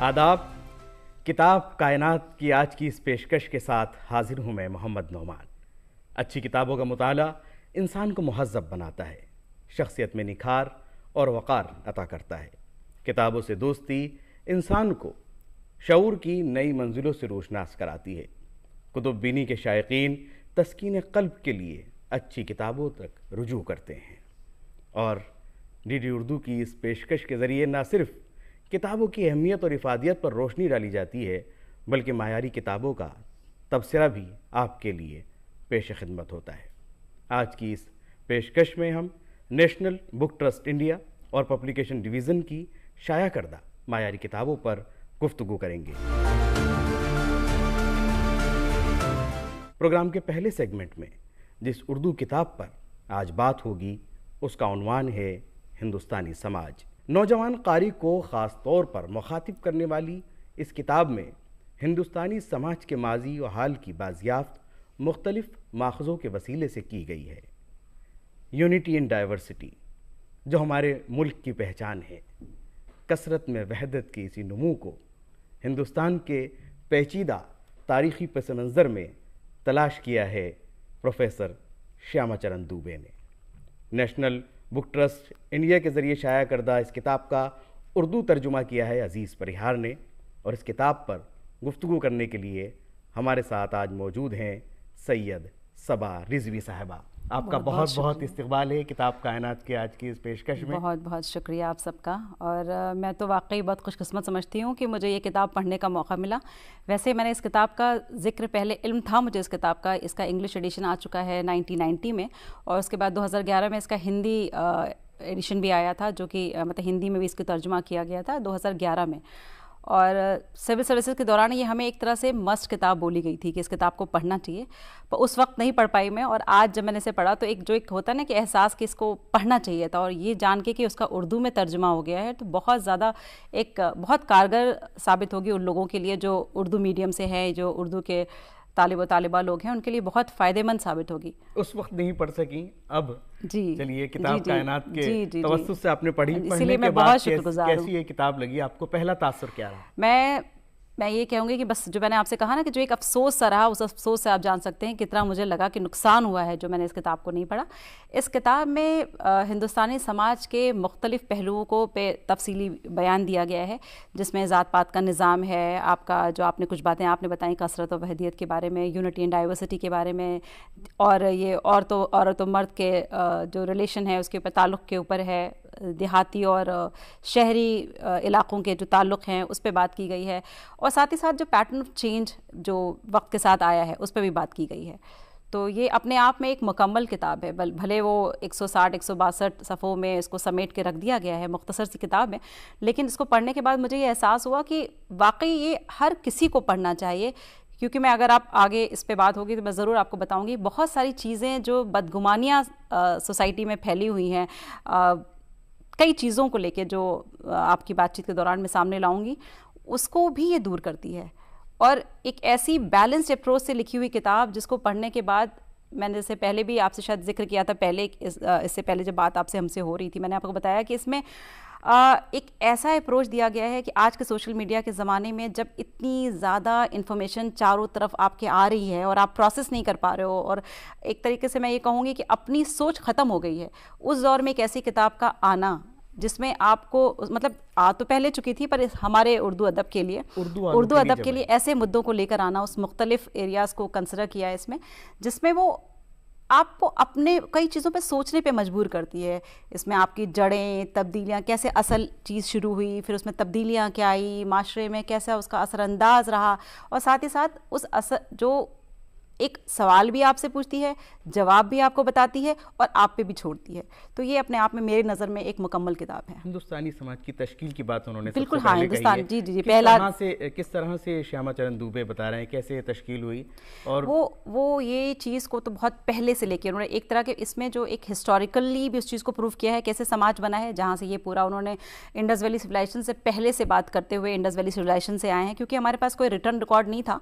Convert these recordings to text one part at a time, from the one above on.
आदाब। किताब कायनात की आज की इस पेशकश के साथ हाजिर हूँ मैं मोहम्मद नौमान। अच्छी किताबों का मुताला इंसान को मुहज़्ज़ब बनाता है, शख्सियत में निखार और वक़ार अता करता है। किताबों से दोस्ती इंसान को शऊर की नई मंजिलों से रोशनास कराती है। कुतुब बीनी के शायकीन तस्कीन क़ल्ब के लिए अच्छी किताबों तक रुजू करते हैं और डीडी उर्दू की इस पेशकश के ज़रिए न सिर्फ़ किताबों की अहमियत और इफ़ादियत पर रोशनी डाली जाती है, बल्कि मायारी किताबों का तबसरा भी आपके लिए पेश खिदमत होता है। आज की इस पेशकश में हम नेशनल बुक ट्रस्ट इंडिया और पब्लिकेशन डिवीज़न की शाया करदा मायारी किताबों पर गुफ्तगू करेंगे। प्रोग्राम के पहले सेगमेंट में जिस उर्दू किताब पर आज बात होगी उसका उन्वान है हिंदुस्तानी समाज। नौजवान कारी को ख़ास तौर पर मुखातिब करने वाली इस किताब में हिंदुस्तानी समाज के माजी और हाल की बाजियाफ्त मुख्तलिफ माखज़ों के वसीले से की गई है। यूनिटी इन डाइवर्सिटी जो हमारे मुल्क की पहचान है, कसरत में वहदत के इसी नमू को हिंदुस्तान के पेचीदा तारीख़ी पस मंज़र में तलाश किया है प्रोफेसर श्यामा चरण दुबे ने। नेशनल बुक ट्रस्ट इंडिया के ज़रिए शाया करदा इस किताब का उर्दू तर्जुमा किया है अज़ीज़ परिहार ने, और इस किताब पर गुफ्तगू करने के लिए हमारे साथ आज मौजूद हैं सैयद सबा रिजवी साहिबा। आपका बहुत बहुत इस्तकबाल है किताब कायनात के आज की इस पेशकश में। बहुत बहुत शुक्रिया आप सबका। और मैं तो वाकई बहुत खुशकिस्मत समझती हूँ कि मुझे ये किताब पढ़ने का मौका मिला। वैसे मैंने इस किताब का जिक्र पहले इल्म था मुझे इस किताब का। इसका इंग्लिश एडिशन आ चुका है 1990 में, और उसके बाद 2011 में इसका हिंदी एडिशन भी आया था, जो कि मतलब हिंदी में भी इसका तर्जुमा किया गया था 2011 में। और सिविल सर्विसेज के दौरान ये हमें एक तरह से मस्ट किताब बोली गई थी कि इस किताब को पढ़ना चाहिए, पर उस वक्त नहीं पढ़ पाई मैं। और आज जब मैंने इसे पढ़ा तो एक होता है ना कि एहसास कि इसको पढ़ना चाहिए था, और ये जान के कि उसका उर्दू में तर्जुमा हो गया है तो बहुत ज़्यादा बहुत कारगर साबित होगी उन लोगों के लिए जो उर्दू मीडियम से हैं, जो उर्दू के तालिब व तालिबा लोग हैं, उनके लिए बहुत फ़ायदेमंद साबित होगी। उस वक्त नहीं पढ़ सकी, अब जी चलिए किताब कायनात के जी, तवस्सुस से आपने पढ़ी, इसीलिए मैं बहुत शुक्रगुजार हूँ। कैसी ये किताब लगी आपको? पहला तासुर क्या रहा? मैं ये कहूँगी कि बस जो मैंने आपसे कहा ना कि जो एक अफसोस सा रहा, उस अफसोस से आप जान सकते हैं कितना मुझे लगा कि नुकसान हुआ है जो मैंने इस किताब को नहीं पढ़ा। इस किताब में हिंदुस्तानी समाज के मुख्तलिफ़ पहलुओं को पे तफसीली बयान दिया गया है, जिसमें ज़ात पात का निज़ाम है, आपका जो आपने कुछ बातें आपने बताई कसरत और वहदियत के बारे में, यूनिटी एंड डाइवर्सिटी के बारे में, और ये औरत और मर्द के जो रिलेशन है उसके ऊपर ताल्लुक़ के ऊपर है, देहाती और शहरी इलाक़ों के जो ताल्लुक़ हैं उस पर बात की गई है, और साथ ही साथ जो पैटर्न ऑफ चेंज जो वक्त के साथ आया है उस पर भी बात की गई है। तो ये अपने आप में एक मुकम्मल किताब है। भले वो 160-162 सफ़ों में इसको समेट के रख दिया गया है, मुख्तसर सी किताब है, लेकिन इसको पढ़ने के बाद मुझे ये एहसास हुआ कि वाकई ये हर किसी को पढ़ना चाहिए। क्योंकि मैं अगर आप आगे इस पे बात होगी तो मैं ज़रूर आपको बताऊँगी बहुत सारी चीज़ें जो बदगुमानियाँ सोसाइटी में फैली हुई हैं, कई चीज़ों को लेके जो आपकी बातचीत के दौरान मैं सामने लाऊंगी, उसको भी ये दूर करती है। और एक ऐसी बैलेंस्ड अप्रोच से लिखी हुई किताब जिसको पढ़ने के बाद मैंने जैसे पहले भी आपसे शायद जिक्र किया था, इससे पहले जब बात आपसे हमसे हो रही थी, मैंने आपको बताया कि इसमें एक ऐसा अप्रोच दिया गया है कि आज के सोशल मीडिया के ज़माने में जब इतनी ज़्यादा इन्फॉर्मेशन चारों तरफ आपके आ रही है और आप प्रोसेस नहीं कर पा रहे हो, और एक तरीके से मैं ये कहूँगी कि अपनी सोच ख़त्म हो गई है, उस दौर में एक ऐसी किताब का आना जिसमें आपको मतलब आ तो पहले चुकी थी, पर हमारे उर्दू अदब के लिए उर्दू अदब के लिए ऐसे मुद्दों को लेकर आना, उस मुख्तलिफ एरियाज़ को कंसिडर किया है इसमें, जिसमें वो आपको अपने कई चीज़ों पे सोचने पे मजबूर करती है। इसमें आपकी जड़ें, तब्दीलियाँ, कैसे असल चीज़ शुरू हुई, फिर उसमें तब्दीलियाँ क्या आई, माशरे में कैसा उसका असरअंदाज रहा, और साथ ही साथ उस असर जो एक सवाल भी आपसे पूछती है, जवाब भी आपको बताती है और आप पे भी छोड़ती है। तो ये अपने आप में मेरी नज़र में एक मुकम्मल किताब है। हिंदुस्तानी समाज की तश्कील की बात उन्होंने बिल्कुल, हाँ, हिंदुस्तान जी पहला किस तरह से श्यामा चरण दुबे बता रहे हैं कैसे तश्कील हुई, और वो ये चीज़ को तो बहुत पहले से लेकर उन्होंने एक तरह के इसमें जो एक हिस्टोरिकली भी उस चीज़ को प्रूव किया है कैसे समाज बना है, जहाँ से ये पूरा उन्होंने इंडस वैली सिविलाइजेशन से पहले से बात करते हुए इंडस वैली सिविलाइजेशन से आए हैं, क्योंकि हमारे पास कोई रिटर्न रिकॉर्ड नहीं था,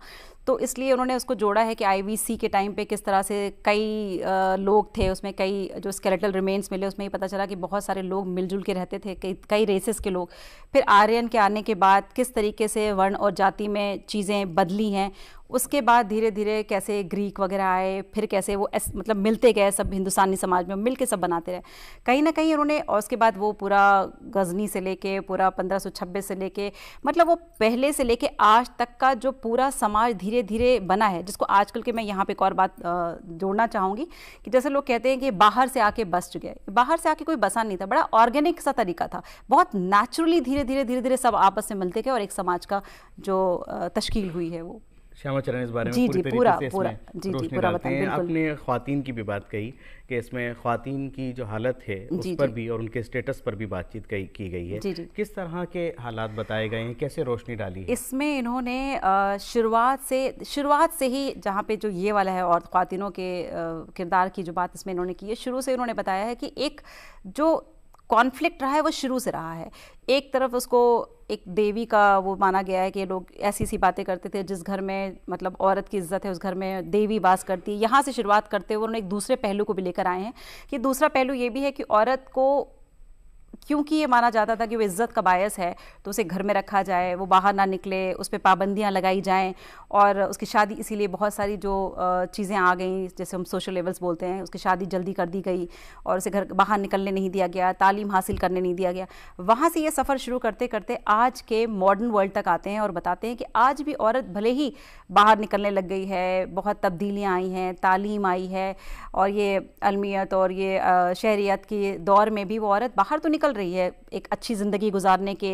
तो इसलिए उन्होंने उसको जोड़ा है कि IVC के टाइम पे किस तरह से कई लोग थे, उसमें कई जो स्केलेटल रिमेन्स मिले, उसमें ये पता चला कि बहुत सारे लोग मिलजुल के रहते थे, कई रेसेस के लोग। फिर आर्यन के आने के बाद किस तरीके से वर्ण और जाति में चीज़ें बदली हैं, उसके बाद धीरे धीरे कैसे ग्रीक वगैरह आए, फिर कैसे वो मतलब मिलते गए सब हिंदुस्तानी समाज में, मिल के सब बनाते रहे कहीं ना कहीं उन्होंने। और उसके बाद वो पूरा गजनी से लेके पूरा 1526 से लेके, मतलब वो पहले से लेके आज तक का जो पूरा समाज धीरे धीरे बना है, जिसको आजकल के मैं यहाँ पे एक और बात जोड़ना चाहूँगी कि जैसे लोग कहते हैं कि बाहर से आके बस गए, बाहर से आके कोई बसा नहीं था, बड़ा ऑर्गेनिक सा तरीका था, बहुत नेचुरली धीरे धीरे धीरे धीरे सब आपस में मिलते गए और एक समाज का जो तश्कील हुई है वो। श्यामाचरण इस बारे में पूरी तरीके से इसमें रोशनी डालते हैं। आपने ख्वातीन की भी बात कही कि इसमें ख्वातीन की जो हालत है उस पर भी और उनके स्टेटस पर भी बातचीत की गई है। किस तरह के हालात बताए गए हैं, कैसे रोशनी डाली है इसमें? इन्होंने शुरुआत से ही जहाँ पे जो ये वाला है और ख्वातीनों के किरदार की जो बात इसमें इन्होंने की है, शुरू से उन्होंने बताया है कि एक जो कॉन्फ्लिक्ट रहा है वो शुरू से रहा है। एक तरफ उसको एक देवी का वो माना गया है कि लोग ऐसी सी बातें करते थे, जिस घर में मतलब औरत की इज्जत है उस घर में देवी वास करती है। यहाँ से शुरुआत करते हुए उन्होंने एक दूसरे पहलू को भी लेकर आए हैं कि दूसरा पहलू ये भी है कि औरत को, क्योंकि ये माना जाता था कि वो इज़्ज़त का बायस है, तो उसे घर में रखा जाए, वो बाहर ना निकले, उस पर पाबंदियाँ लगाई जाएं और उसकी शादी, इसीलिए बहुत सारी जो चीज़ें आ गई, जैसे हम सोशल लेवल्स बोलते हैं, उसकी शादी जल्दी कर दी गई और उसे घर बाहर निकलने नहीं दिया गया, तालीम हासिल करने नहीं दिया गया। वहाँ से ये सफ़र शुरू करते करते आज के मॉडर्न वर्ल्ड तक आते हैं और बताते हैं कि आज भी औरत भले ही बाहर निकलने लग गई है, बहुत तब्दीलियाँ आई हैं, तालीम आई है और ये अलमियत और ये शहरियत के दौर में भी वो औरत बाहर तो निकल रही है, एक अच्छी ज़िंदगी गुजारने के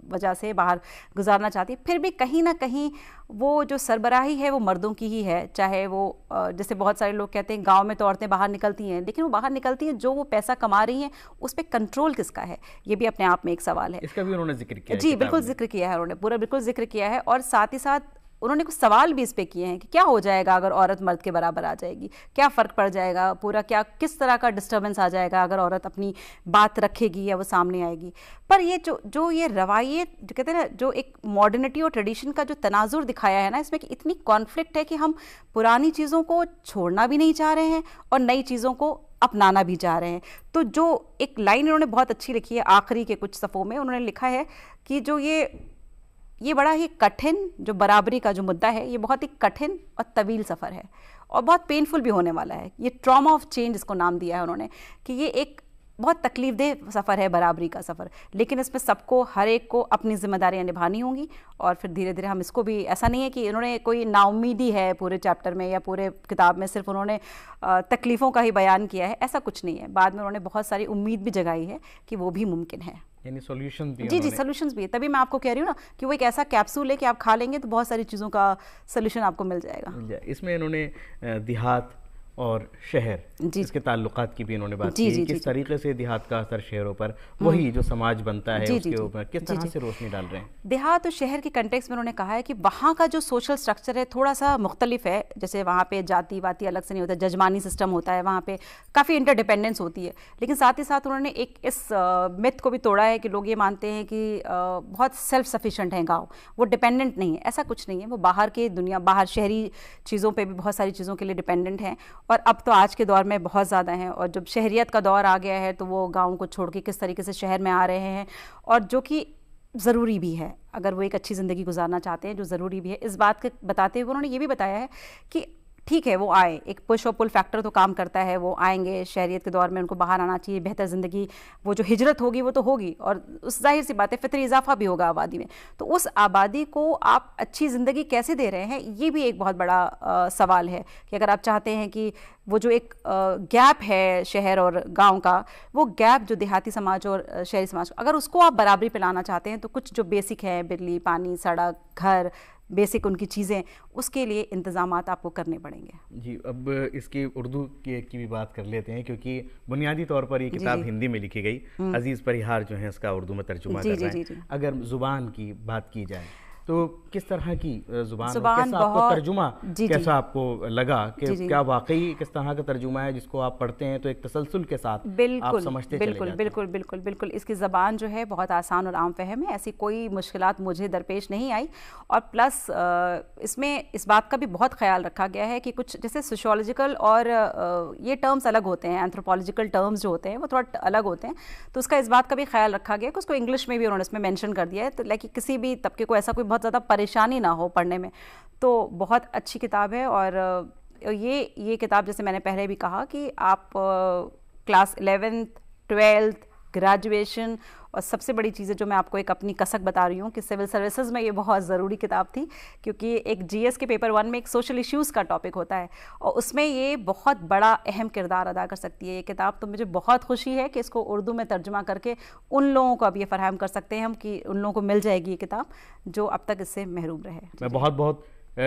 वजह से बाहर गुजारना चाहती है, फिर भी कहीं ना कहीं वो जो सरबराही है वो मर्दों की ही है। चाहे वो जैसे बहुत सारे लोग कहते हैं गांव में तो औरतें बाहर निकलती हैं, लेकिन वो बाहर निकलती हैं, जो वो पैसा कमा रही हैं उस पर कंट्रोल किसका है, ये भी अपने आप में एक सवाल है। इसका भी उन्होंने जिक्र किया जी बिल्कुल जिक्र किया है उन्होंने, पूरा बिल्कुल जिक्र किया है। और साथ ही साथ उन्होंने कुछ सवाल भी इस पे किए हैं कि क्या हो जाएगा अगर औरत मर्द के बराबर आ जाएगी, क्या फ़र्क पड़ जाएगा, पूरा क्या किस तरह का डिस्टर्बेंस आ जाएगा अगर औरत अपनी बात रखेगी या वो सामने आएगी। पर ये जो ये रवायत जो कहते हैं ना, जो एक मॉडर्निटी और ट्रेडिशन का जो तनाजुर दिखाया है ना, इसमें कि इतनी कॉन्फ्लिक्ट है कि हम पुरानी चीज़ों को छोड़ना भी नहीं चाह रहे हैं और नई चीज़ों को अपनाना भी चाह रहे हैं। तो जो एक लाइन इन्होंने बहुत अच्छी लिखी है आखिरी के कुछ सफ़ों में, उन्होंने लिखा है कि जो ये बड़ा ही कठिन, जो बराबरी का जो मुद्दा है, ये बहुत ही कठिन और तवील सफ़र है और बहुत पेनफुल भी होने वाला है। ये ट्रॉमा ऑफ चेंज इसको नाम दिया है उन्होंने कि ये एक बहुत तकलीफदेह सफ़र है बराबरी का सफ़र, लेकिन इसमें सबको, हर एक को अपनी जिम्मेदारियां निभानी होंगी और फिर धीरे धीरे हम इसको भी, ऐसा नहीं है कि इन्होंने कोई नाउमीदी है पूरे चैप्टर में या पूरे किताब में सिर्फ उन्होंने तकलीफ़ों का ही बयान किया है, ऐसा कुछ नहीं है। बाद में उन्होंने बहुत सारी उम्मीद भी जगाई है कि वो भी मुमकिन है, यानी सॉल्यूशन भी। जी सॉल्यूशंस भी है। तभी मैं आपको कह रही हूँ ना कि वो एक ऐसा कैप्सूल है कि आप खा लेंगे तो बहुत सारी चीज़ों का सॉल्यूशन आपको मिल जाएगा। इसमें इन्होंने देहात और शहर, इसके ताल्लुकात की भी इन्होंने बात की, किस तरीके से देहात का असर शहरों पर, वही जो समाज बनता है उसके ऊपर किस तरह से रोशनी डाल रहे हैं। देहात और शहर के कंटेक्स्ट में उन्होंने कहा है कि वहाँ का जो सोशल स्ट्रक्चर है थोड़ा सा मुख्तलिफ है। जैसे वहाँ पे जाति वाति अलग से नहीं होता, जजमानी सिस्टम होता है, वहाँ पे काफ़ी इंटरडिपेंडेंस होती है। लेकिन साथ ही साथ उन्होंने एक इस मिथ को भी तोड़ा है कि लोग ये मानते हैं कि बहुत सेल्फ सफिशेंट हैं गाँव, वो डिपेंडेंट नहीं है। ऐसा कुछ नहीं है, वो बाहर के दुनिया, बाहर शहरी चीज़ों पर भी बहुत सारी चीज़ों के लिए डिपेंडेंट हैं और अब तो आज के दौर में बहुत ज़्यादा हैं। और जब शहरियत का दौर आ गया है तो वो गाँव को छोड़ के किस तरीके से शहर में आ रहे हैं, और जो कि ज़रूरी भी है अगर वो एक अच्छी ज़िंदगी गुजारना चाहते हैं, जो ज़रूरी भी है। इस बात को बताते हुए उन्होंने ये भी बताया है कि ठीक है वो आए, एक पुश और पुल फैक्टर तो काम करता है, वो आएंगे शहरियत के दौर में, उनको बाहर आना चाहिए, बेहतर ज़िंदगी, वो जो हिजरत होगी वो तो होगी और उस जाहिर सी बात है फितरी इजाफा भी होगा आबादी में। तो उस आबादी को आप अच्छी ज़िंदगी कैसे दे रहे हैं, ये भी एक बहुत बड़ा सवाल है कि अगर आप चाहते हैं कि वो जो एक गैप है शहर और गांव का, वो गैप जो देहाती समाज और शहरी समाज, अगर उसको आप बराबरी पे लाना चाहते हैं तो कुछ जो बेसिक है, बिजली, पानी, सड़क, घर, बेसिक उनकी चीज़ें, उसके लिए इंतज़ामात आपको करने पड़ेंगे। जी, अब इसकी उर्दू की भी बात कर लेते हैं, क्योंकि बुनियादी तौर पर ये किताब हिंदी में लिखी गई, अजीज़ परिहार जो है इसका उर्दू में तर्जुमा कर रहा है। अगर ज़ुबान की बात की जाए तो किस तरह की जुबान जुबान कैसा आपको बहुत तर्जुमा जी जी कैसा आपको लगा कि जी जी क्या वाकई किस तरह का तर्जुमा है जिसको आप पढ़ते हैं तो एक तसलसल के साथ आप बिल्कुल समझते चले बिल्कुल जाते हैं? बिल्कुल बिल्कुल बिल्कुल इसकी ज़बान जो है बहुत आसान और आम फहम है, ऐसी कोई मुश्किलात मुझे दरपेश नहीं आई। और प्लस इसमें इस बात का भी बहुत ख्याल रखा गया है कि कुछ जैसे सोशियोलॉजिकल और ये टर्म्स अलग होते हैं, एंथ्रोपोलॉजिकल टर्म्स जो होते हैं वो थोड़ा अलग होते हैं, तो उसका इस बात का भी ख्याल रखा गया कि उसको इंग्लिश में भी उन्होंने इसमें मेंशन कर दिया है, तो लाइक किसी भी तबके को ऐसा कोई बहुत ज़्यादा परेशानी ना हो पढ़ने में। तो बहुत अच्छी किताब है। और ये किताब जैसे मैंने पहले भी कहा कि आप क्लास 11th 12th ग्रेजुएशन, और सबसे बड़ी चीज़ है जो मैं आपको एक अपनी कसक बता रही हूँ कि सिविल सर्विसेज में ये बहुत ज़रूरी किताब थी, क्योंकि एक जीएस के पेपर 1 में एक सोशल इश्यूज़ का टॉपिक होता है और उसमें ये बहुत बड़ा अहम किरदार अदा कर सकती है ये किताब। तो मुझे बहुत खुशी है कि इसको उर्दू में तर्जुमा करके उन लोगों को अब ये फराहम कर सकते हैं हम कि उन लोगों को मिल जाएगी ये किताब जो अब तक इससे महरूम रहे। मैं बहुत बहुत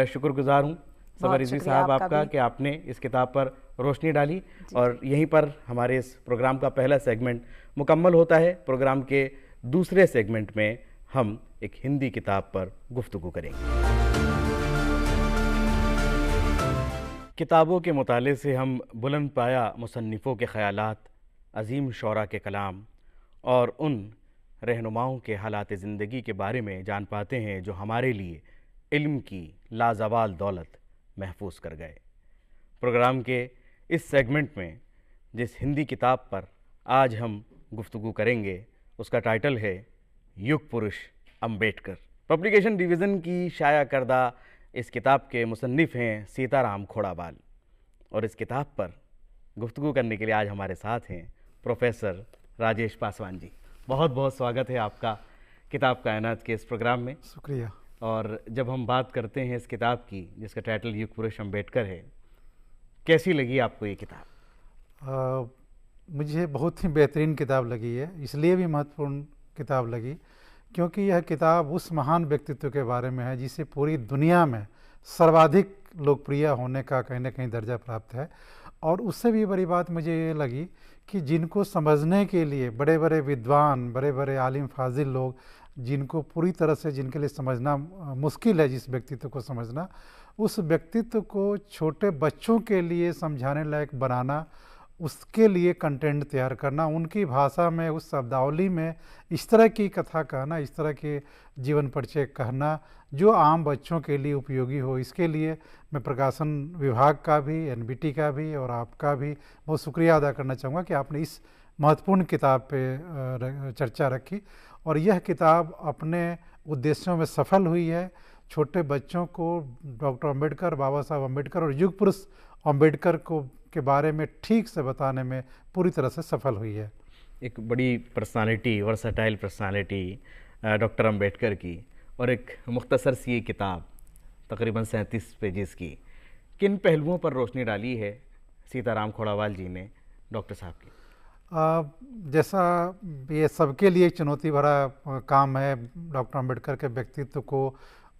शुक्रगुजार हूँ सबर रिजवी साहब आपका कि आपने इस किताब पर रोशनी डाली। और यहीं पर हमारे इस प्रोग्राम का पहला सेगमेंट मुकम्मल होता है। प्रोग्राम के दूसरे सेगमेंट में हम एक हिंदी किताब पर गुफ्तगू करेंगे। किताबों के मुताले से हम बुलंद पाया मुसन्निफ़ों के ख़यालात, अजीम शौरा के कलाम और उन रहनुमाओं के हालात ज़िंदगी के बारे में जान पाते हैं जो हमारे लिए इल्म की लाजवाल दौलत महफूज कर गए। प्रोग्राम के इस सेगमेंट में जिस हिंदी किताब पर आज हम गुफ्तगू करेंगे उसका टाइटल है युग पुरुष अम्बेडकर। पब्लिकेशन डिवीज़न की शाया करदा इस किताब के मुसन्निफ़ हैं सीताराम खोड़ावाल, और इस किताब पर गुफ्तगू करने के लिए आज हमारे साथ हैं प्रोफेसर राजेश पासवान जी। बहुत बहुत स्वागत है आपका किताब कायनात के इस प्रोग्राम में। शुक्रिया। और जब हम बात करते हैं इस किताब की जिसका टाइटल युग पुरुष अम्बेडकर है, कैसी लगी आपको ये किताब? मुझे बहुत ही बेहतरीन किताब लगी है, इसलिए भी महत्वपूर्ण किताब लगी क्योंकि यह किताब उस महान व्यक्तित्व के बारे में है जिसे पूरी दुनिया में सर्वाधिक लोकप्रिय होने का कहीं ना कहीं दर्जा प्राप्त है। और उससे भी बड़ी बात मुझे ये लगी कि जिनको समझने के लिए बड़े बड़े विद्वान, बड़े बड़े आलिम फाजिल लोग, जिनको पूरी तरह से जिनके लिए समझना मुश्किल है, जिस व्यक्तित्व को समझना, उस व्यक्तित्व को छोटे बच्चों के लिए समझाने लायक बनाना, उसके लिए कंटेंट तैयार करना, उनकी भाषा में, उस शब्दावली में इस तरह की कथा कहना, इस तरह के जीवन परिचय कहना जो आम बच्चों के लिए उपयोगी हो। इसके लिए मैं प्रकाशन विभाग का भी, एनबीटी का भी और आपका भी बहुत शुक्रिया अदा करना चाहूँगा कि आपने इस महत्वपूर्ण किताब पे चर्चा रखी। और यह किताब अपने उद्देश्यों में सफल हुई है। छोटे बच्चों को डॉक्टर अम्बेडकर, बाबा साहब अम्बेडकर और युग पुरुष अम्बेडकर को के बारे में ठीक से बताने में पूरी तरह से सफल हुई है। एक बड़ी personality, versatile personality doctor Ambedkar की, और एक मुख्तसर सी किताब तकरीबन 37 पेजेस की, किन पहलुओं पर रोशनी डाली है सीताराम खोड़ावाल जी ने डॉक्टर साहब की? जैसा ये सबके लिए चुनौती भरा काम है डॉक्टर अम्बेडकर के व्यक्तित्व को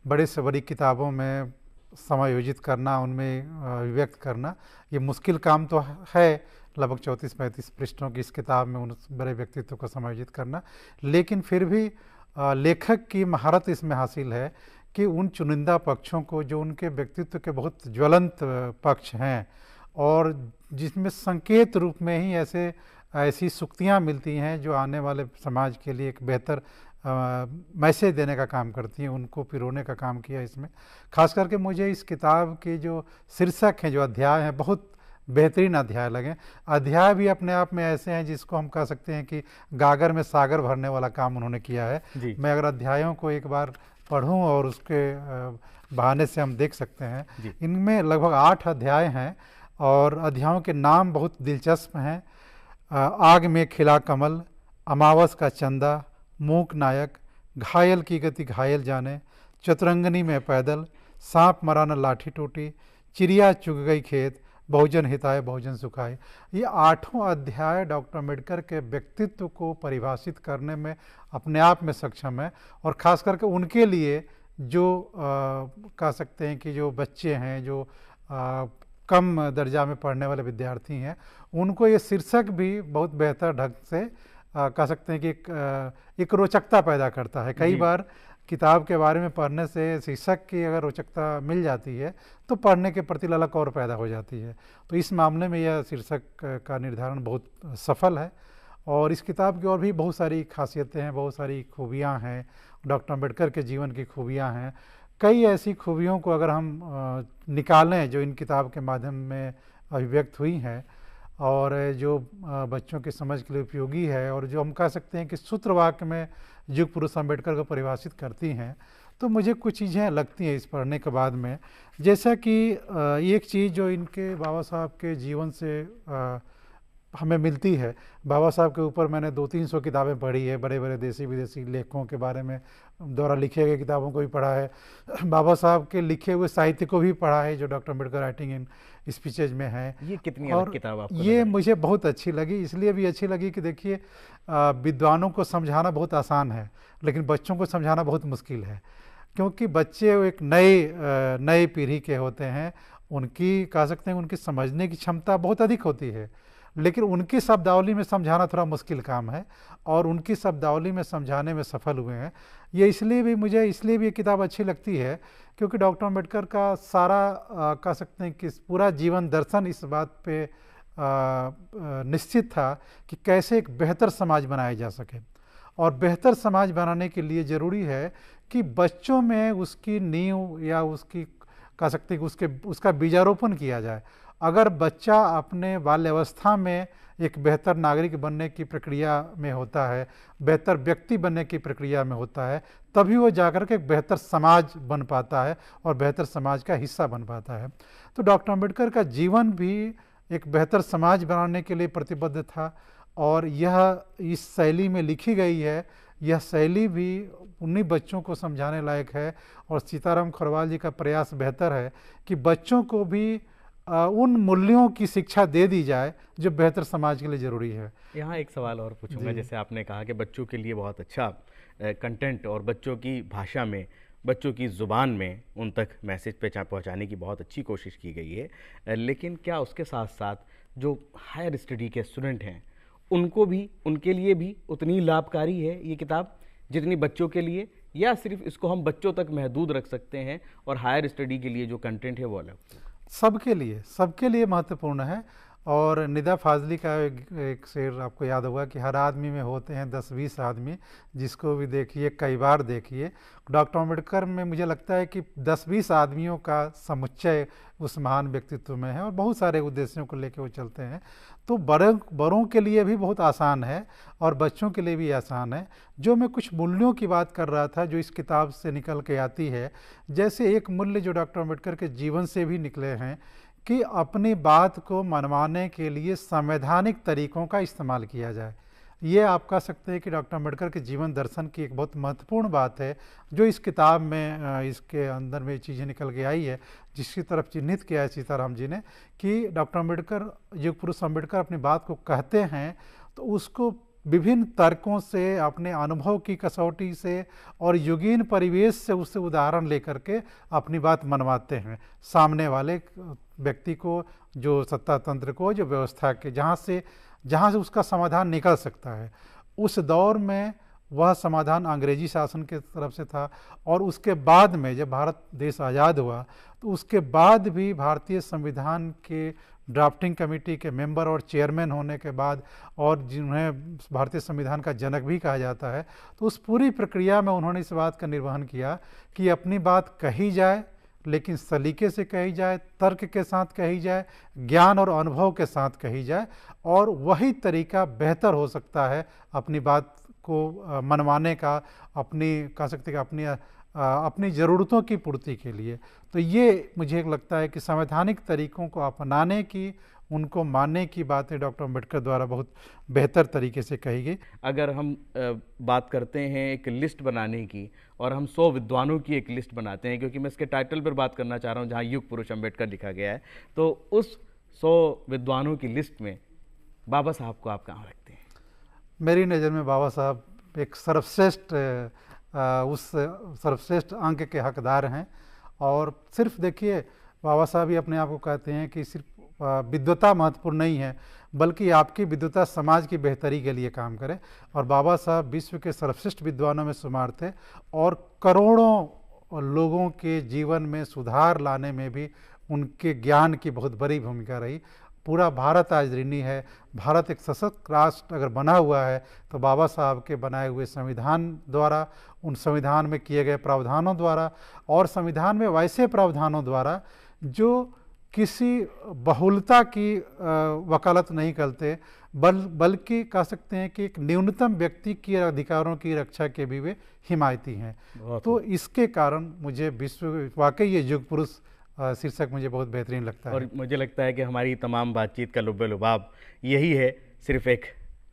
बड़े से बड़ी किताबों में समायोजित करना, उनमें अभिव्यक्त करना, ये मुश्किल काम तो है। लगभग 34-35 पृष्ठों की इस किताब में उन बड़े व्यक्तित्व को समायोजित करना, लेकिन फिर भी लेखक की महारत इसमें हासिल है कि उन चुनिंदा पक्षों को जो उनके व्यक्तित्व के बहुत ज्वलंत पक्ष हैं और जिसमें संकेत रूप में ही ऐसी सूक्तियाँ मिलती हैं जो आने वाले समाज के लिए एक बेहतर मैसेज देने का काम करती हैं, उनको पिरोने का काम किया इसमें। खास करके मुझे इस किताब के जो शीर्षक हैं, जो अध्याय हैं, बहुत बेहतरीन अध्याय लगे। अध्याय भी अपने आप में ऐसे हैं जिसको हम कह सकते हैं कि गागर में सागर भरने वाला काम उन्होंने किया है। मैं अगर अध्यायों को एक बार पढ़ूं और उसके बहाने से हम देख सकते हैं, इनमें लगभग 8 अध्याय हैं और अध्यायों के नाम बहुत दिलचस्प हैं। आग में खिला कमल, अमावस का चंदा, मूक नायक, घायल की गति घायल जाने, चतुरंगनी में पैदल, सांप मरा न लाठी टूटी, चिड़िया चुग गई खेत, बहुजन हिताय बहुजन सुखाय। ये 8 अध्याय डॉक्टर अम्बेडकर के व्यक्तित्व को परिभाषित करने में अपने आप में सक्षम है। और ख़ास करके उनके लिए जो कह सकते हैं कि जो बच्चे हैं, जो कम दर्जा में पढ़ने वाले विद्यार्थी हैं, उनको ये शीर्षक भी बहुत बेहतर ढंग से कह सकते हैं कि एक रोचकता पैदा करता है। कई बार किताब के बारे में पढ़ने से शीर्षक की अगर रोचकता मिल जाती है तो पढ़ने के प्रति ललक और पैदा हो जाती है। तो इस मामले में यह शीर्षक का निर्धारण बहुत सफल है। और इस किताब की और भी बहुत सारी खासियतें हैं, बहुत सारी खूबियाँ हैं, डॉक्टर अम्बेडकर के जीवन की खूबियाँ हैं। कई ऐसी खूबियों को अगर हम निकालें जो इन किताब के माध्यम में अभिव्यक्त हुई हैं और जो बच्चों की समझ के लिए उपयोगी है और जो हम कह सकते हैं कि सूत्र वाक्य में युग पुरुष अम्बेडकर को परिभाषित करती हैं, तो मुझे कुछ चीज़ें लगती हैं इस पढ़ने के बाद में। जैसा कि एक चीज़ जो इनके बाबा साहब के जीवन से हमें मिलती है, बाबा साहब के ऊपर मैंने 200-300 किताबें पढ़ी है, बड़े बड़े देसी विदेशी लेखकों के बारे में द्वारा लिखे गए किताबों को भी पढ़ा है, बाबा साहब के लिखे हुए साहित्य को भी पढ़ा है जो doctor Ambedkar writing in speeches में है। ये कितनी अलग किताब आपको ये मुझे बहुत अच्छी लगी, इसलिए भी अच्छी लगी कि देखिए विद्वानों को समझाना बहुत आसान है लेकिन बच्चों को समझाना बहुत मुश्किल है, क्योंकि बच्चे एक नई पीढ़ी के होते हैं, उनकी कह सकते हैं उनकी समझने की क्षमता बहुत अधिक होती है, लेकिन उनकी शब्दावली में समझाना थोड़ा मुश्किल काम है और उनकी शब्दावली में समझाने में सफल हुए हैं। ये इसलिए भी ये किताब अच्छी लगती है क्योंकि डॉक्टर अम्बेडकर का सारा कह सकते हैं कि पूरा जीवन दर्शन इस बात पे निश्चित था कि कैसे एक बेहतर समाज बनाया जा सके। और बेहतर समाज बनाने के लिए ज़रूरी है कि बच्चों में उसकी नींव या उसकी कह सकते हैं कि उसका बीजारोपण किया जाए। अगर बच्चा अपने बाल्यावस्था में एक बेहतर नागरिक बनने की प्रक्रिया में होता है, बेहतर व्यक्ति बनने की प्रक्रिया में होता है, तभी वो जाकर के एक बेहतर समाज बन पाता है और बेहतर समाज का हिस्सा बन पाता है। तो डॉक्टर अम्बेडकर का जीवन भी एक बेहतर समाज बनाने के लिए प्रतिबद्ध था और यह इस शैली में लिखी गई है। यह शैली भी उन्हीं बच्चों को समझाने लायक है और सीताराम खरवाल जी का प्रयास बेहतर है कि बच्चों को भी उन मूल्यों की शिक्षा दे दी जाए जो बेहतर समाज के लिए ज़रूरी है। यहाँ एक सवाल और पूछूंगा, जैसे आपने कहा कि बच्चों के लिए बहुत अच्छा कंटेंट और बच्चों की भाषा में, बच्चों की ज़ुबान में उन तक मैसेज पहुँचाने की बहुत अच्छी कोशिश की गई है, लेकिन क्या उसके साथ साथ जो हायर स्टडी के स्टूडेंट हैं उनके लिए भी उतनी लाभकारी है ये किताब जितनी बच्चों के लिए, या सिर्फ इसको हम बच्चों तक महदूद रख सकते हैं और हायर स्टडी के लिए जो कंटेंट है वो अलग? सबके लिए महत्वपूर्ण है। और निदा फाजली का एक शेर आपको याद होगा कि हर आदमी में होते हैं 10-20 आदमी, जिसको भी देखिए कई बार देखिए। डॉक्टर अम्बेडकर में मुझे लगता है कि 10-20 आदमियों का समुच्चय उस महान व्यक्तित्व में है और बहुत सारे उद्देश्यों को लेकर वो चलते हैं। तो बड़ों के लिए भी बहुत आसान है और बच्चों के लिए भी आसान है। जो मैं कुछ मूल्यों की बात कर रहा था जो इस किताब से निकल के आती है, जैसे एक मूल्य जो डॉक्टर अम्बेडकर के जीवन से भी निकले हैं कि अपनी बात को मनवाने के लिए संवैधानिक तरीकों का इस्तेमाल किया जाए। ये आप कह सकते हैं कि डॉक्टर अम्बेडकर के जीवन दर्शन की एक बहुत महत्वपूर्ण बात है जो इस किताब में इसके अंदर में चीज़ें निकल के आई है, जिसकी तरफ चिन्हित किया है सीताराम जी ने कि डॉक्टर अम्बेडकर, युग पुरुष अम्बेडकर अपनी बात को कहते हैं तो उसको विभिन्न तर्कों से, अपने अनुभव की कसौटी से और युगीन परिवेश से उससे उदाहरण लेकर के अपनी बात मनवाते हैं सामने वाले व्यक्ति को, जो सत्ता तंत्र को, जो व्यवस्था के जहाँ से उसका समाधान निकल सकता है। उस दौर में वह समाधान अंग्रेजी शासन के तरफ से था और उसके बाद में जब भारत देश आज़ाद हुआ तो उसके बाद भी भारतीय संविधान के ड्राफ्टिंग कमेटी के मेंबर और चेयरमैन होने के बाद, और जिन्हें भारतीय संविधान का जनक भी कहा जाता है, तो उस पूरी प्रक्रिया में उन्होंने इस बात का निर्वहन किया कि अपनी बात कही जाए लेकिन सलीके से कही जाए, तर्क के साथ कही जाए, ज्ञान और अनुभव के साथ कही जाए, और वही तरीका बेहतर हो सकता है अपनी बात को मनवाने का, अपनी कह सकते हैं अपनी ज़रूरतों की पूर्ति के लिए। तो ये मुझे लगता है कि संवैधानिक तरीकों को अपनाने की, उनको मानने की बातें डॉक्टर अम्बेडकर द्वारा बहुत बेहतर तरीके से कही गई। अगर हम बात करते हैं एक लिस्ट बनाने की और हम 100 विद्वानों की एक लिस्ट बनाते हैं, क्योंकि मैं इसके टाइटल पर बात करना चाह रहा हूँ जहाँ युग पुरुष अम्बेडकर लिखा गया है, तो उस 100 विद्वानों की लिस्ट में बाबा साहब को आप कहाँ रखते हैं? मेरी नज़र में बाबा साहब एक सर्वश्रेष्ठ अंक के हकदार हैं। और सिर्फ देखिए, बाबा साहब ही अपने आप को कहते हैं कि सिर्फ विद्वता महत्वपूर्ण नहीं है, बल्कि आपकी विद्वता समाज की बेहतरी के लिए काम करे। और बाबा साहब विश्व के सर्वश्रेष्ठ विद्वानों में शुमार थे और करोड़ों लोगों के जीवन में सुधार लाने में भी उनके ज्ञान की बहुत बड़ी भूमिका रही। पूरा भारत आज ऋणी है। भारत एक सशक्त राष्ट्र अगर बना हुआ है तो बाबा साहब के बनाए हुए संविधान द्वारा, उन संविधान में किए गए प्रावधानों द्वारा, और संविधान में वैसे प्रावधानों द्वारा जो किसी बहुलता की वकालत नहीं करते, बल्कि कह सकते हैं कि एक न्यूनतम व्यक्ति के अधिकारों की रक्षा के भी वे हिमायती हैं। तो इसके कारण मुझे विश्व वाकई ये युग पुरुष शीर्षक मुझे बहुत बेहतरीन लगता है। और मुझे लगता है कि हमारी तमाम बातचीत का लुब्बे लुबाब यही है, सिर्फ एक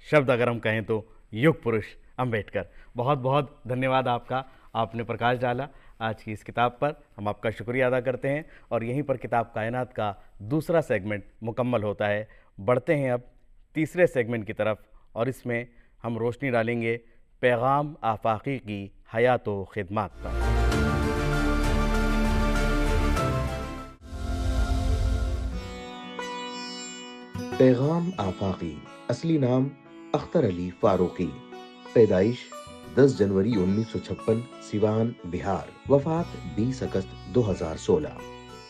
शब्द अगर हम कहें तो युग पुरुष अंबेडकर। बहुत बहुत धन्यवाद आपका, आपने प्रकाश डाला आज की इस किताब पर। हम आपका शुक्रिया अदा करते हैं और यहीं पर किताब कायनात का दूसरा सेगमेंट मुकम्मल होता है। बढ़ते हैं अब तीसरे सेगमेंट की तरफ और इसमें हम रोशनी डालेंगे पैगाम आफाकी की हयात व खिदमात पर। पैगाम आफाकी, असली नाम अख्तर अली फारूकी, पैदाइश 10 जनवरी 1956, सिवान, बिहार, वफात 20 अगस्त 2016।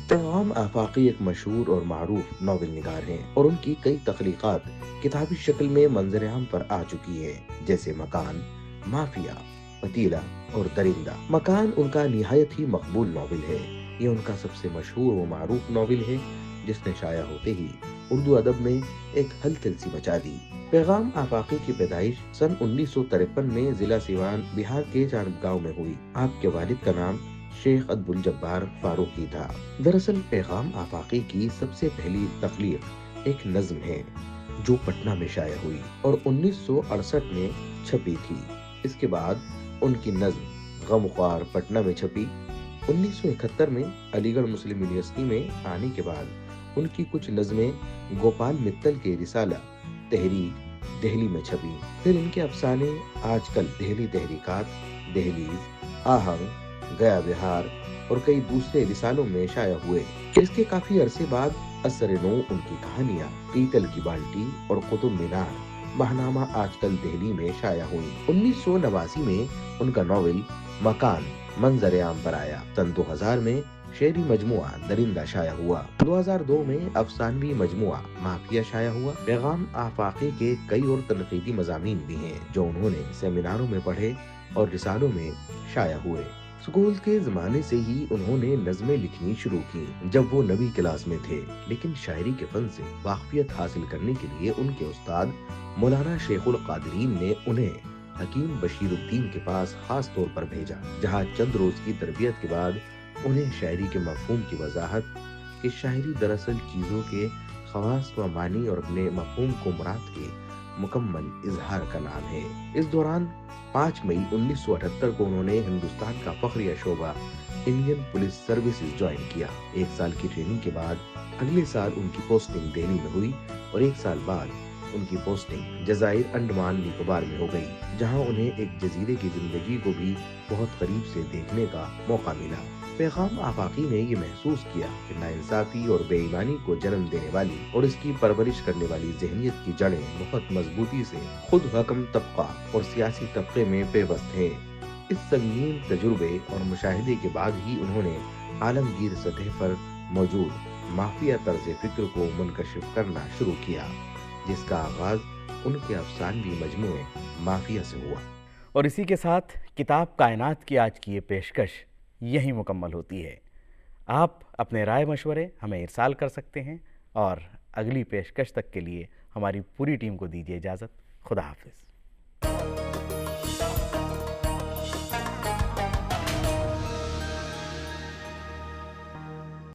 पैगाम आफाकी एक मशहूर और मारूफ नॉवेल निगार हैं और उनकी कई तख्लीकात किताबी शक्ल में मंजर-ए-आम पर आ चुकी है, जैसे मकान, माफिया, पतीला और दरिंदा। मकान उनका निहायत ही मकबूल नॉवेल है। ये उनका सबसे मशहूर व मारूफ नॉवेल है जिसने शाया होते ही उर्दू अदब में एक हलचल सी मचा दी। पैगाम आफाकी की पैदाइश सन 1953 में जिला सिवान, बिहार के चांदगांव में हुई। आपके वालिद का नाम शेख अब्दुल जब्बार फारूकी था। दरअसल पैगाम आफाकी की सबसे पहली तख्लीक एक नज्म है जो पटना में शाया हुई और 1968 में छपी थी। इसके बाद उनकी नज्म गमख्वार पटना में छपी। 1971 में अलीगढ़ मुस्लिम यूनिवर्सिटी में आने के बाद उनकी कुछ नज़में गोपाल मित्तल के रिसाला तहरीक दिल्ली में छपी। फिर इनके अफसाने आजकल दिल्ली तहरीकात, दहलीज, आहंग, गया बिहार और कई दूसरे रिसालों में शाया हुए। इसके काफी अरसे बाद असर-ए-नौ उनकी कहानियां पीतल की बाल्टी और कुतुब मीनार, महनामा आजकल दिल्ली में शाया हुई। 1989 में उनका नॉवेल मकान मंजर-ए-आम पर आया। सन 2000 में शेरी मजमुआ दरिंदा शाया हुआ। 2002 में अफसानवी मजमुआ माफिया शाया हुआ। पैगाम आफाकी के कई और तनकीदी मज़ामीन भी हैं जो उन्होंने सेमिनारों में पढ़े और रिसालों में शाया हुए। स्कूल के ज़माने से ही उन्होंने नज़में लिखनी शुरू की जब वो 9वीं क्लास में थे, लेकिन शायरी के फन से वाक़फियत हासिल करने के लिए उनके उस्ताद मौलाना शेखुल कादरीन ने उन्हें हकीम बशीरुद्दीन के पास खास तौर पर भेजा, जहाँ चंद रोज की तरबियत के बाद उन्हें शायरी के मफहूम की वजाहत कि शायरी दरअसल चीज़ों के खवास व मानी और अपने मफहूम को मुराद के मुकम्मल इजहार का नाम है। इस दौरान 5 मई 1978 को उन्होंने हिंदुस्तान का फखरिया शोबा इंडियन पुलिस सर्विसेज ज्वाइन किया। 1 साल की ट्रेनिंग के बाद अगले साल उनकी पोस्टिंग दिल्ली में हुई और 1 साल बाद उनकी पोस्टिंग जज़ाइर अंडमान निकोबार में हो गई, जहां उन्हें एक जजीरे की जिंदगी को भी बहुत करीब से देखने का मौका मिला। पैगाम आफाकी ने ये महसूस किया कि नाइंसाफी और बेईमानी को जन्म देने वाली और इसकी परवरिश करने वाली जहनियत की जड़ें बहुत मजबूती से खुद हकम तबका और सियासी तबके में पेवस्त है। इस संगीन तजुर्बे और मुशाहिदे के बाद ही उन्होंने आलमगीर सतह पर मौजूद माफिया तर्ज फिक्र को मुनकशिफ करना शुरू किया, जिसका आगाज उनके अफसानवी मजमूए माफिया से हुआ। और इसी के साथ किताब कायनात की आज की ये पेशकश यही मुकम्मल होती है। आप अपने राय मशवरे हमें इरसाल कर सकते हैं और अगली पेशकश तक के लिए हमारी पूरी टीम को दीजिए इजाज़त। खुदा हाफिज़।